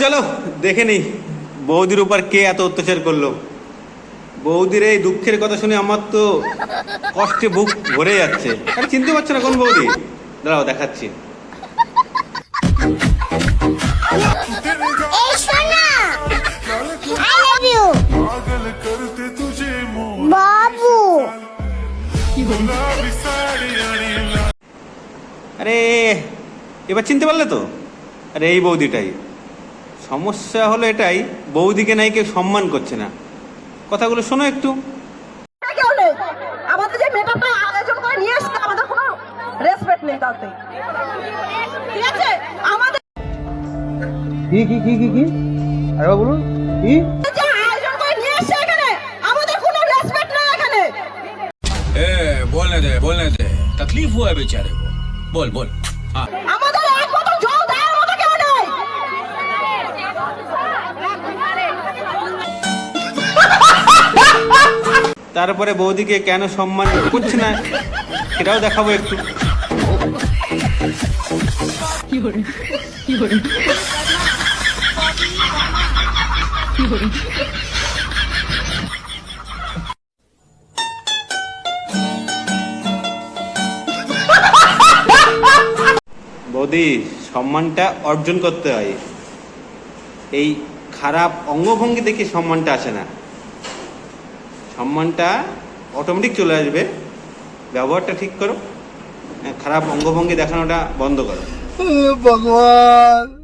চলো দেখে নি বৌদির উপর কে এত অত্যাচার করলো। বৌদির এই দুঃখের কথা শুনে আমার তো কষ্টে বুক ভরে যাচ্ছে। আরে চিনতে পারছো না কোন বৌদি? দাঁড়াও দেখাচ্ছি। বাবু আরে এবার চিনতে পারলে তো? আরে এই বৌদিটাই। সমস্যা হলো এটাই, বৌদিকে নাই কেউ সম্মান করছে না। কথাগুলো শোনো একটু। কেউ নেই, আমাদের যে মেকআপটা আয়োজন করে নিয়ে এসছে আমাদের কোনো রেসপেক্ট নেই তাতে, ঠিক আছে? আমাদের কি আরে বলুন কি যে আয়োজন করে নিয়ে এসছে এখানে আমাদের কোনো রেসপেক্ট নেই এখানে। बोलने दे तकलीफ हुआ है बेचारे को। बोल हाँ আমাদের এক বোতল জল দেওয়ার মতো কেউ নেই। তারপরে বৌদিকে কেন সম্মান করছে না সেটাও দেখাবো একটু। বৌদি, সম্মানটা অর্জন করতে হয়, এই খারাপ অঙ্গভঙ্গি দেখে সম্মানটা আসে না। সম্মানটা অটোমেটিক চলে আসবে, ব্যবহারটা ঠিক করো, খারাপ অঙ্গভঙ্গি দেখানোটা বন্ধ করো। ভগবান।